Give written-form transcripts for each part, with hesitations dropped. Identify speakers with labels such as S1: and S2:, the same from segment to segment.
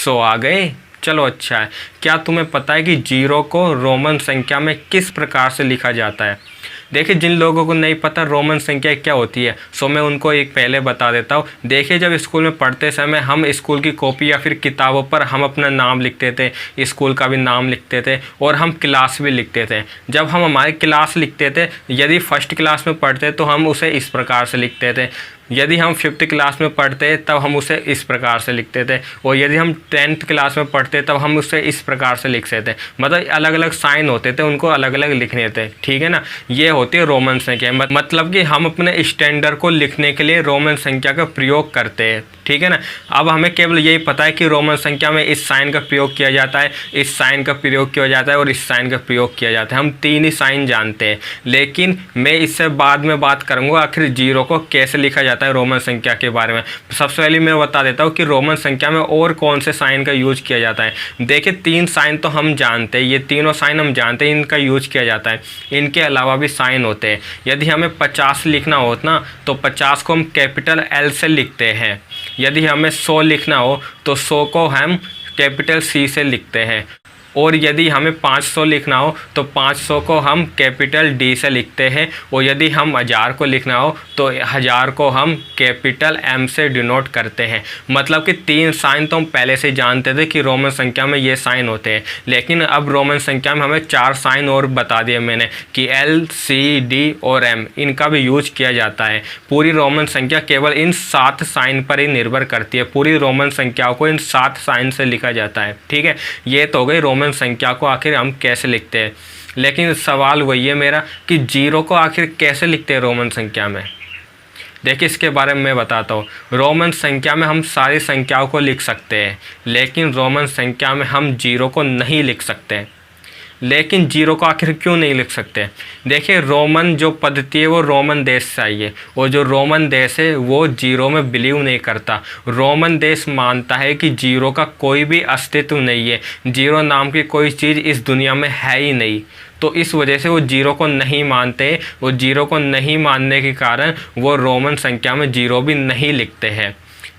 S1: 100 आ गए। चलो अच्छा है। क्या तुम्हें पता है कि 0 को रोमन संख्या में किस प्रकार से लिखा जाता है? देखिए, जिन लोगों को नहीं पता रोमन संख्या क्या होती है, सो मैं उनको एक पहले बता देता हूँ। देखिए, जब स्कूल में पढ़ते समय हम स्कूल की कॉपी या फिर किताबों पर हम अपना नाम लिखते थे, स्कूल का भी नाम लिखते थे और हम क्लास भी लिखते थे। जब हम हमारी क्लास लिखते थे, यदि फर्स्ट क्लास में पढ़ते तो हम उसे इस प्रकार से लिखते थे, यदि हम 5th क्लास में पढ़ते तब हम उसे इस प्रकार से लिखते थे, और यदि हम 10th क्लास में पढ़ते तब हम उसे इस प्रकार से लिखते थे। मतलब अलग अलग साइन होते थे, उनको अलग अलग लिखने थे। ठीक है ना, ये होती है रोमन संख्या। मतलब कि हम अपने स्टैंडर्ड को लिखने के लिए रोमन संख्या का प्रयोग करते हैं। ठीक है ना। अब हमें केवल यही पता है कि रोमन संख्या में इस साइन का प्रयोग किया जाता है, इस साइन का प्रयोग किया जाता है और इस साइन का प्रयोग किया जाता है। हम 3 ही साइन जानते हैं, लेकिन मैं इससे बाद में बात करूंगा आखिर 0 को कैसे लिखा जाता है रोमन संख्या के बारे में। सबसे पहले मैं बता देता हूँ कि रोमन संख्या में और कौन से साइन का यूज किया जाता है। देखिए, 3 साइन तो हम जानते हैं, ये तीनों साइन हम जानते हैं, इनका यूज किया जाता है। इनके अलावा भी साइन होते हैं। यदि हमें 50 लिखना हो ना, तो 50 को हम कैपिटल L से लिखते हैं। यदि हमें 100 लिखना हो तो 100 को हम कैपिटल C से लिखते हैं। और यदि हमें 500 लिखना हो तो 500 को हम कैपिटल D से लिखते हैं। और यदि हम 1000 को लिखना हो तो 1000 को हम कैपिटल M से डिनोट करते हैं। मतलब कि 3 साइन तो हम पहले से जानते थे कि रोमन संख्या में ये साइन होते हैं, लेकिन अब रोमन संख्या में हमें 4 साइन और बता दिए मैंने कि L, C, D और M, इनका भी यूज किया जाता है। पूरी रोमन संख्या केवल इन 7 साइन पर ही निर्भर करती है। पूरी रोमन संख्याओं को इन 7 साइन से लिखा जाता है। ठीक है, ये तो हो गई रोमन संख्या को आखिर हम कैसे लिखते हैं। लेकिन सवाल वही है मेरा कि 0 को आखिर कैसे लिखते हैं रोमन संख्या में। देखिए, इसके बारे में मैं बताता हूँ। रोमन संख्या में हम सारी संख्याओं को लिख सकते हैं, लेकिन रोमन संख्या में हम 0 को नहीं लिख सकते। लेकिन 0 को आखिर क्यों नहीं लिख सकते? देखिए, रोमन जो पद्धति है वो रोमन देश से आई है, और जो रोमन देश है वो 0 में बिलीव नहीं करता। रोमन देश मानता है कि 0 का कोई भी अस्तित्व नहीं है, 0 नाम की कोई चीज़ इस दुनिया में है ही नहीं। तो इस वजह से वो 0 को नहीं मानते। वो 0 को नहीं मानने के कारण वो रोमन संख्या में 0 भी नहीं लिखते हैं।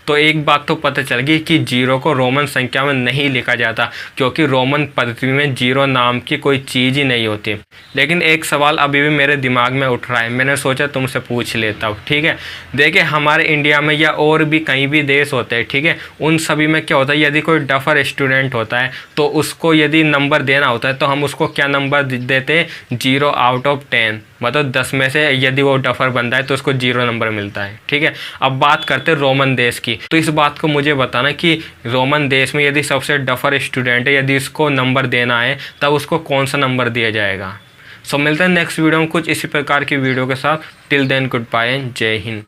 S1: तो एक बात तो पता चल गई कि 0 को रोमन संख्या में नहीं लिखा जाता, क्योंकि रोमन पद्धति में 0 नाम की कोई चीज़ ही नहीं होती। लेकिन एक सवाल अभी भी मेरे दिमाग में उठ रहा है, मैंने सोचा तुमसे पूछ लेता हूँ। ठीक है, देखिए, हमारे इंडिया में या और भी कहीं भी देश होते हैं, ठीक है, उन सभी में क्या होता है, यदि कोई डफर स्टूडेंट होता है तो उसको यदि नंबर देना होता है तो हम उसको क्या नंबर देते हैं? 0 आउट ऑफ 10। मतलब 10 में से यदि वो डफर बनता है तो उसको 0 नंबर मिलता है। ठीक है, अब बात करते हैं रोमन देश की। तो इस बात को मुझे बताना कि रोमन देश में यदि सबसे डफर स्टूडेंट है, यदि इसको नंबर देना है तब उसको कौन सा नंबर दिया जाएगा। सो मिलते हैं नेक्स्ट वीडियो में कुछ इसी प्रकार की वीडियो के साथ। Till then good bye and जय हिंद।